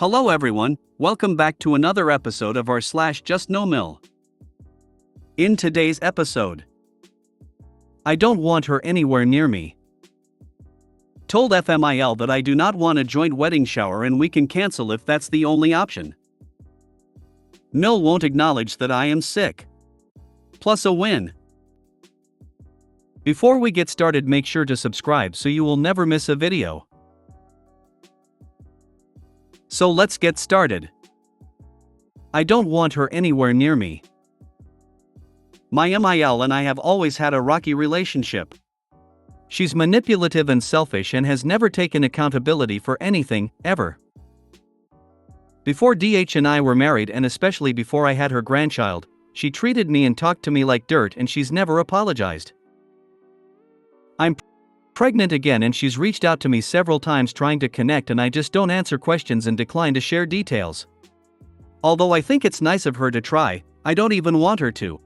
Hello everyone, welcome back to another episode of our JustNoMil. In today's episode, I don't want her anywhere near me. Told FMIL that I do not want a joint wedding shower and we can cancel if that's the only option. Mil won't acknowledge that I am sick. Plus a win. Before we get started, make sure to subscribe so you will never miss a video. So let's get started. I don't want her anywhere near me. My MIL and I have always had a rocky relationship. She's manipulative and selfish and has never taken accountability for anything, ever. Before DH and I were married, and especially before I had her grandchild, she treated me and talked to me like dirt, and she's never apologized. I'm pregnant again and she's reached out to me several times trying to connect, and I just don't answer questions and decline to share details. Although I think it's nice of her to try, I don't even want her to.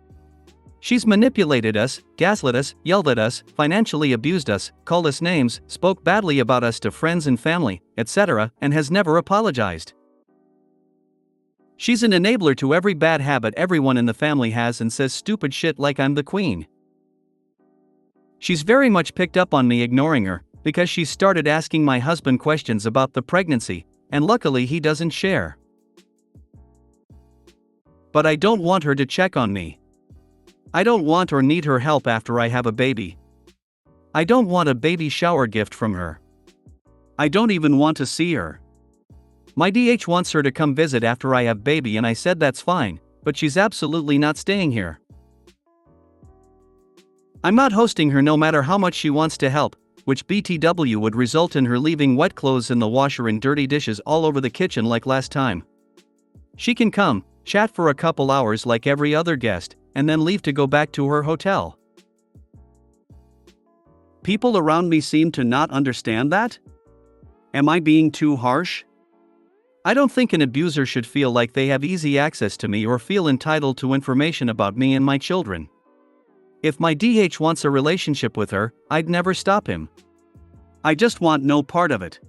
She's manipulated us, gaslit us, yelled at us, financially abused us, called us names, spoke badly about us to friends and family, etc., and has never apologized. She's an enabler to every bad habit everyone in the family has and says stupid shit like I'm the queen. She's very much picked up on me ignoring her, because she's started asking my husband questions about the pregnancy, and luckily he doesn't share. But I don't want her to check on me. I don't want or need her help after I have a baby. I don't want a baby shower gift from her. I don't even want to see her. My DH wants her to come visit after I have baby, and I said that's fine, but she's absolutely not staying here. I'm not hosting her no matter how much she wants to help, which BTW would result in her leaving wet clothes in the washer and dirty dishes all over the kitchen like last time. She can come, chat for a couple hours like every other guest, and then leave to go back to her hotel. People around me seem to not understand that? Am I being too harsh? I don't think an abuser should feel like they have easy access to me or feel entitled to information about me and my children. If my DH wants a relationship with her, I'd never stop him. I just want no part of it.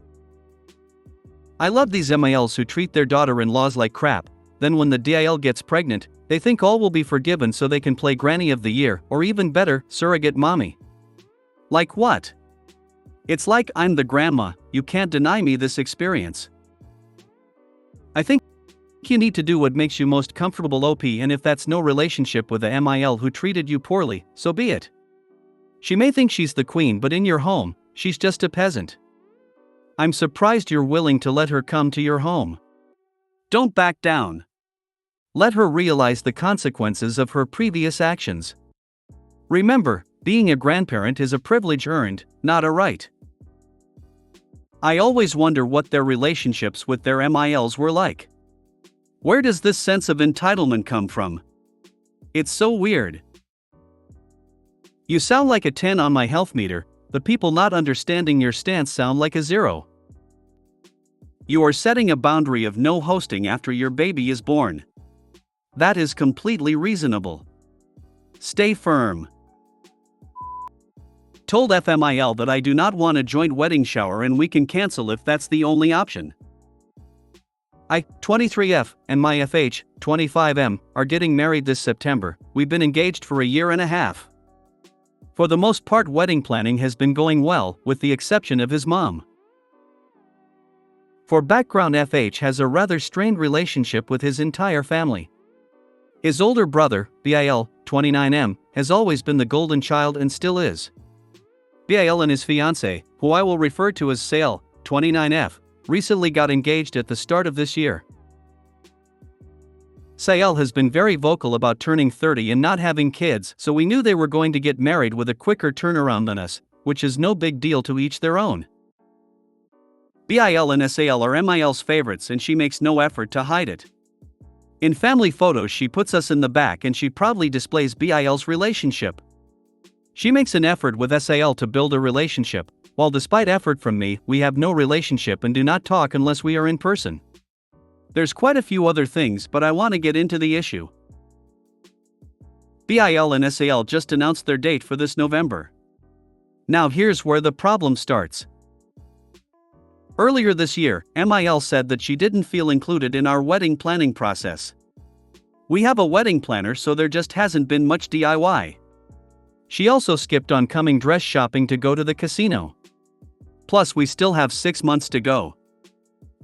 I love these MILs who treat their daughter-in-laws like crap, then when the DIL gets pregnant, they think all will be forgiven so they can play Granny of the Year, or even better, surrogate mommy. Like what? It's like I'm the grandma, you can't deny me this experience. I think you need to do what makes you most comfortable, OP, and if that's no relationship with a MIL who treated you poorly, so be it. She may think she's the queen, but in your home, she's just a peasant. I'm surprised you're willing to let her come to your home. Don't back down. Let her realize the consequences of her previous actions. Remember, being a grandparent is a privilege earned, not a right. I always wonder what their relationships with their MILs were like. Where does this sense of entitlement come from? It's so weird. You sound like a 10 on my health meter, the people not understanding your stance sound like a 0. You are setting a boundary of no hosting after your baby is born. That is completely reasonable. Stay firm. Told FMIL that I do not want a joint wedding shower and we can cancel if that's the only option. I, 23F, and my FH, 25M, are getting married this September. We've been engaged for a year and a half. For the most part, wedding planning has been going well, with the exception of his mom. For background, FH has a rather strained relationship with his entire family. His older brother, BIL, 29M, has always been the golden child and still is. BIL and his fiancée, who I will refer to as Sale, 29F, recently got engaged at the start of this year. Sael has been very vocal about turning 30 and not having kids, so we knew they were going to get married with a quicker turnaround than us, which is no big deal, to each their own. BIL and SAL are MIL's favorites and she makes no effort to hide it. In family photos she puts us in the back and she proudly displays BIL's relationship. She makes an effort with SAL to build a relationship, while despite effort from me, we have no relationship and do not talk unless we are in person. There's quite a few other things, but I want to get into the issue. BIL and SAL just announced their date for this November. Now here's where the problem starts. Earlier this year, MIL said that she didn't feel included in our wedding planning process. We have a wedding planner, so there just hasn't been much DIY. She also skipped on coming dress shopping to go to the casino. Plus, we still have 6 months to go.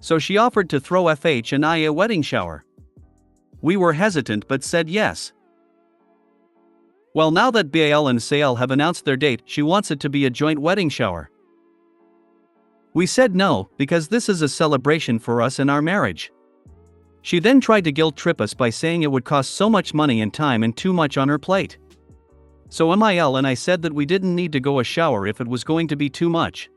So she offered to throw FH and I a wedding shower. We were hesitant but said yes. Well, now that BAL and SAL have announced their date, she wants it to be a joint wedding shower. We said no, because this is a celebration for us and our marriage. She then tried to guilt trip us by saying it would cost so much money and time and too much on her plate. So MIL and I said that we didn't need to go a shower if it was going to be too much.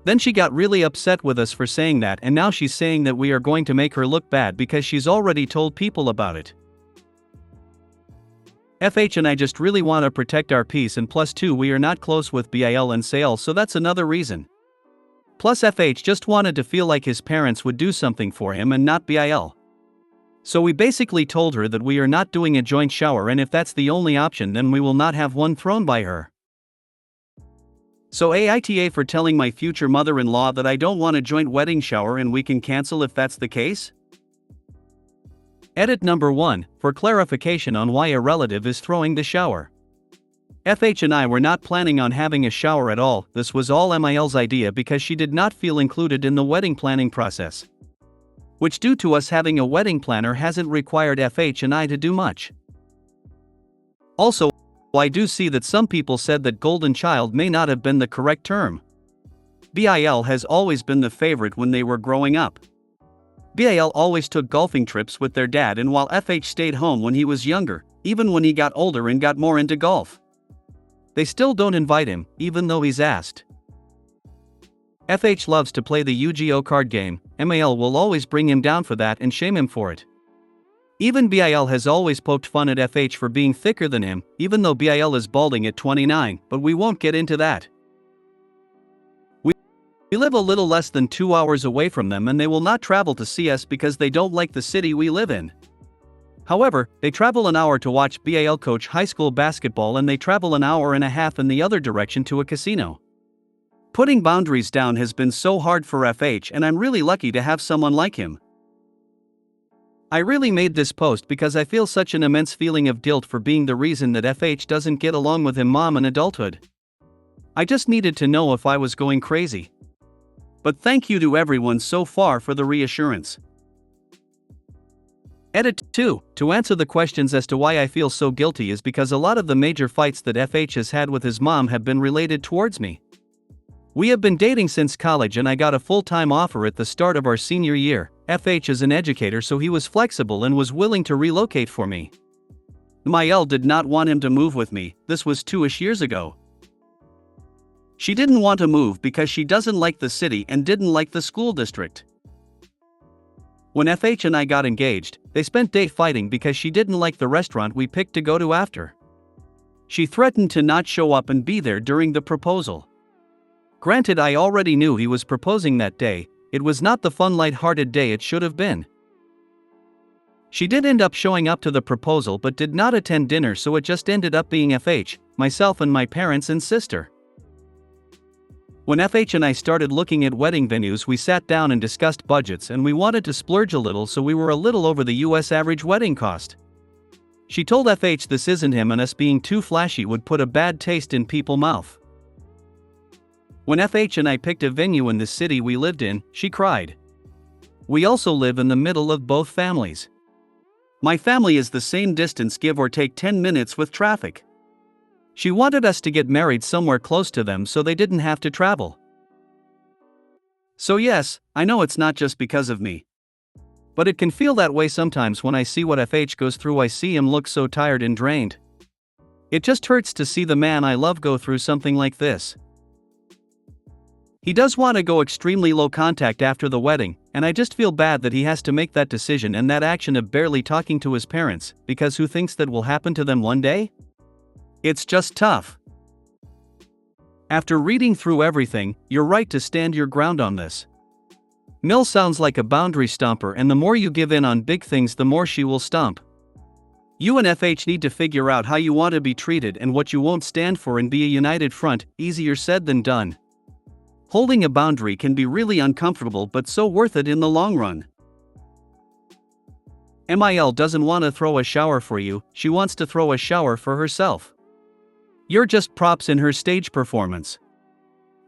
Then she got really upset with us for saying that, and now she's saying that we are going to make her look bad because she's already told people about it. FH and I just really want to protect our peace, and plus too, we are not close with BAL and SAL, so that's another reason. Plus FH just wanted to feel like his parents would do something for him and not BAL. So we basically told her that we are not doing a joint shower, and if that's the only option then we will not have one thrown by her. So AITA for telling my future mother-in-law that I don't want a joint wedding shower and we can cancel if that's the case? Edit number 1, for clarification on why a relative is throwing the shower. FH and I were not planning on having a shower at all. This was all MIL's idea because she did not feel included in the wedding planning process. Which, due to us having a wedding planner, hasn't required FH and I to do much. Also, I do see that some people said that golden child may not have been the correct term. BIL has always been the favorite when they were growing up. BIL always took golfing trips with their dad, and while FH stayed home when he was younger, even when he got older and got more into golf. They still don't invite him, even though he's asked. FH loves to play the Yu-Gi-Oh card game. MIL will always bring him down for that and shame him for it. Even BIL has always poked fun at FH for being thicker than him, even though BIL is balding at 29, but we won't get into that. We live a little less than 2 hours away from them, and they will not travel to see us because they don't like the city we live in. However, they travel an hour to watch BAL coach high school basketball, and they travel an hour and a half in the other direction to a casino. Putting boundaries down has been so hard for FH, and I'm really lucky to have someone like him. I really made this post because I feel such an immense feeling of guilt for being the reason that FH doesn't get along with him mom in adulthood. I just needed to know if I was going crazy. But thank you to everyone so far for the reassurance. Edit 2. To answer the questions as to why I feel so guilty is because a lot of the major fights that FH has had with his mom have been related towards me. We have been dating since college, and I got a full-time offer at the start of our senior year. FH is an educator, so he was flexible and was willing to relocate for me. MIL did not want him to move with me. This was 2-ish years ago. She didn't want to move because she doesn't like the city and didn't like the school district. When FH and I got engaged, they spent day fighting because she didn't like the restaurant we picked to go to after. She threatened to not show up and be there during the proposal. Granted, I already knew he was proposing that day. It was not the fun, light-hearted day it should have been. She did end up showing up to the proposal but did not attend dinner, so it just ended up being FH, myself, and my parents and sister. When FH and I started looking at wedding venues, we sat down and discussed budgets, and we wanted to splurge a little, so we were a little over the US average wedding cost. She told FH this isn't him, and us being too flashy would put a bad taste in people's mouth. When FH and I picked a venue in the city we lived in, she cried. We also live in the middle of both families. My family is the same distance, give or take 10 minutes with traffic. She wanted us to get married somewhere close to them so they didn't have to travel. So yes, I know it's not just because of me. But it can feel that way sometimes when I see what FH goes through. I see him look so tired and drained. It just hurts to see the man I love go through something like this. He does want to go extremely low contact after the wedding, and I just feel bad that he has to make that decision and that action of barely talking to his parents, because who thinks that will happen to them one day? It's just tough. After reading through everything, you're right to stand your ground on this. Mil sounds like a boundary stomper, and the more you give in on big things, the more she will stomp. You and FH need to figure out how you want to be treated and what you won't stand for and be a united front. Easier said than done. Holding a boundary can be really uncomfortable but so worth it in the long run. MIL doesn't want to throw a shower for you, she wants to throw a shower for herself. You're just props in her stage performance.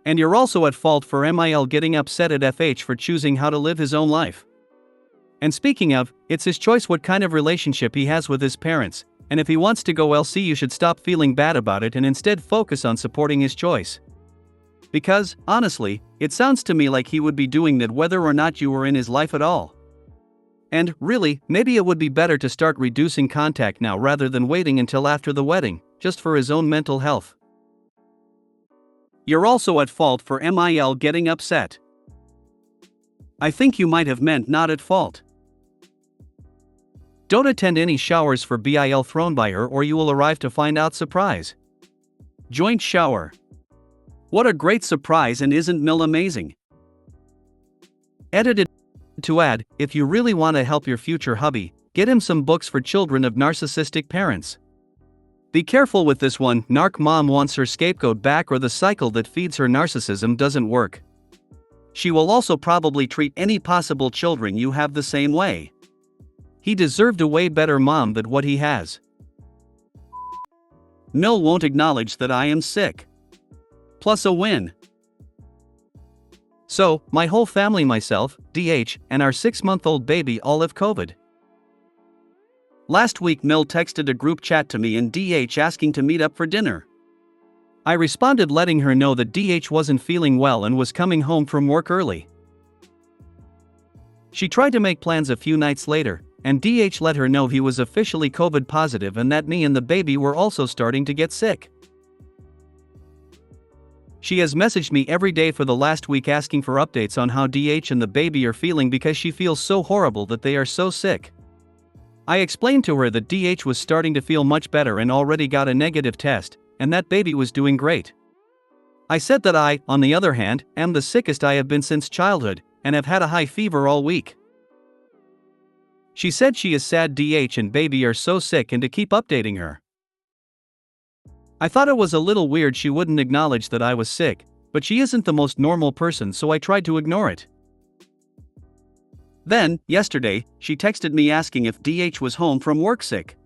And you're also at fault for MIL getting upset at FH for choosing how to live his own life. And speaking of, it's his choice what kind of relationship he has with his parents, and if he wants to go LC you should stop feeling bad about it and instead focus on supporting his choice. Because, honestly, it sounds to me like he would be doing that whether or not you were in his life at all. And, really, maybe it would be better to start reducing contact now rather than waiting until after the wedding, just for his own mental health. You're also at fault for MIL getting upset. I think you might have meant not at fault. Don't attend any showers for BIL thrown by her or you will arrive to find out surprise. Joint shower. What a great surprise, and isn't Mil amazing? Edited to add, if you really want to help your future hubby, get him some books for children of narcissistic parents. Be careful with this one, narc mom wants her scapegoat back or the cycle that feeds her narcissism doesn't work. She will also probably treat any possible children you have the same way. He deserved a way better mom than what he has. Mil won't acknowledge that I am sick. Plus a win. So, my whole family, myself, DH, and our 6-month-old baby all have COVID. Last week Mil texted a group chat to me and DH asking to meet up for dinner. I responded letting her know that DH wasn't feeling well and was coming home from work early. She tried to make plans a few nights later, and DH let her know he was officially COVID positive and that me and the baby were also starting to get sick. She has messaged me every day for the last week asking for updates on how DH and the baby are feeling because she feels so horrible that they are so sick. I explained to her that DH was starting to feel much better and already got a negative test, and that baby was doing great. I said that I, on the other hand, am the sickest I have been since childhood, and have had a high fever all week. She said she is sad DH and baby are so sick and to keep updating her. I thought it was a little weird she wouldn't acknowledge that I was sick, but she isn't the most normal person, so I tried to ignore it. Then, yesterday, she texted me asking if DH was home from work sick.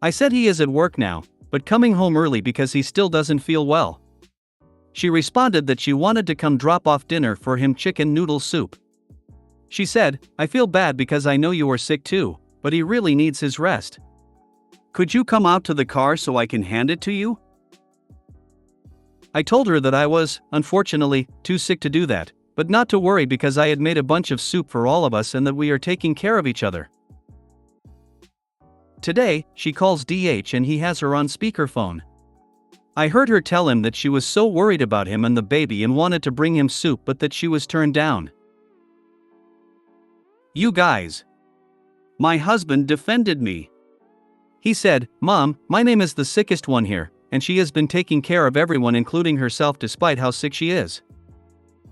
I said he is at work now, but coming home early because he still doesn't feel well. She responded that she wanted to come drop off dinner for him chicken noodle soup. She said, I feel bad because I know you are sick too, but he really needs his rest. Could you come out to the car so I can hand it to you? I told her that I was, unfortunately, too sick to do that, but not to worry because I had made a bunch of soup for all of us and that we are taking care of each other. Today, she calls DH and he has her on speakerphone. I heard her tell him that she was so worried about him and the baby and wanted to bring him soup but that she was turned down. You guys. My husband defended me. He said, Mom, my name is the sickest one here, and she has been taking care of everyone including herself despite how sick she is.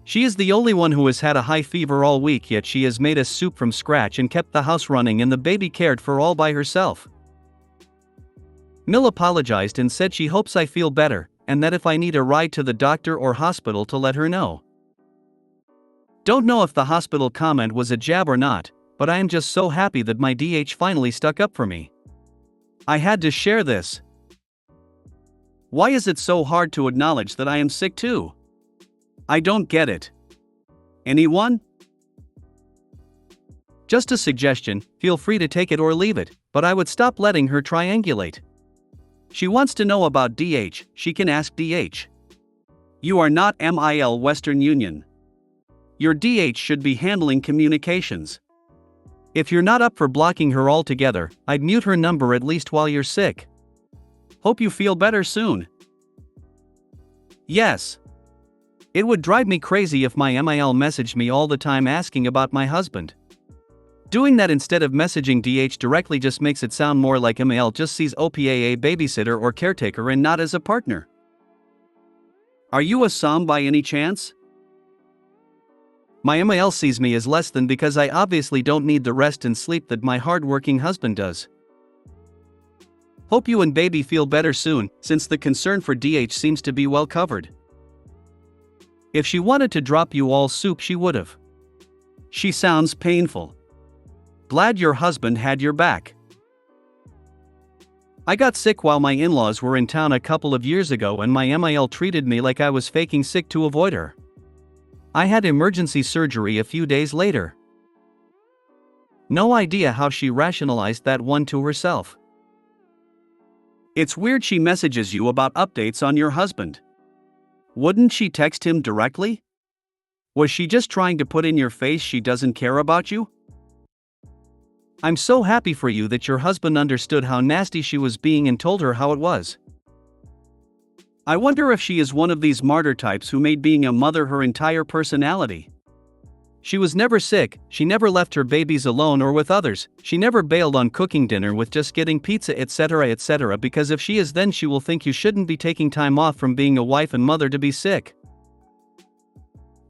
She is the only one who has had a high fever all week, yet she has made us soup from scratch and kept the house running and the baby cared for all by herself. Mil apologized and said she hopes I feel better, and that if I need a ride to the doctor or hospital to let her know. Don't know if the hospital comment was a jab or not, but I am just so happy that my DH finally stuck up for me. I had to share this. Why is it so hard to acknowledge that I am sick too? I don't get it. Anyone? Just a suggestion, feel free to take it or leave it, but I would stop letting her triangulate. She wants to know about DH, she can ask DH. You are not MIL Western Union. Your DH should be handling communications. If you're not up for blocking her altogether, I'd mute her number at least while you're sick. Hope you feel better soon. Yes. It would drive me crazy if my MIL messaged me all the time asking about my husband. Doing that instead of messaging DH directly just makes it sound more like MIL just sees OPA a babysitter or caretaker and not as a partner. Are you a Som by any chance? My MIL sees me as less than because I obviously don't need the rest and sleep that my hard-working husband does. Hope you and baby feel better soon, since the concern for DH seems to be well covered. If she wanted to drop you all soup, she would've. She sounds painful. Glad your husband had your back. I got sick while my in-laws were in town a couple of years ago and my MIL treated me like I was faking sick to avoid her. I had emergency surgery a few days later. No idea how she rationalized that one to herself. It's weird she messages you about updates on your husband. Wouldn't she text him directly? Was she just trying to put in your face she doesn't care about you? I'm so happy for you that your husband understood how nasty she was being and told her how it was. I wonder if she is one of these martyr types who made being a mother her entire personality. She was never sick, she never left her babies alone or with others, she never bailed on cooking dinner with just getting pizza, etc., because if she is, then she will think you shouldn't be taking time off from being a wife and mother to be sick.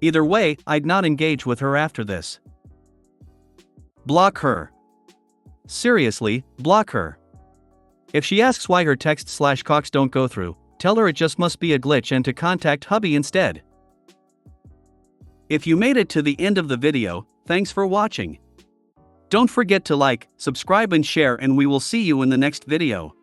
Either way, I'd not engage with her after this. Block her. Seriously, block her. If she asks why her texts/calls don't go through, tell her it just must be a glitch and to contact hubby instead. If you made it to the end of the video, thanks for watching. Don't forget to like, subscribe and share, and we will see you in the next video.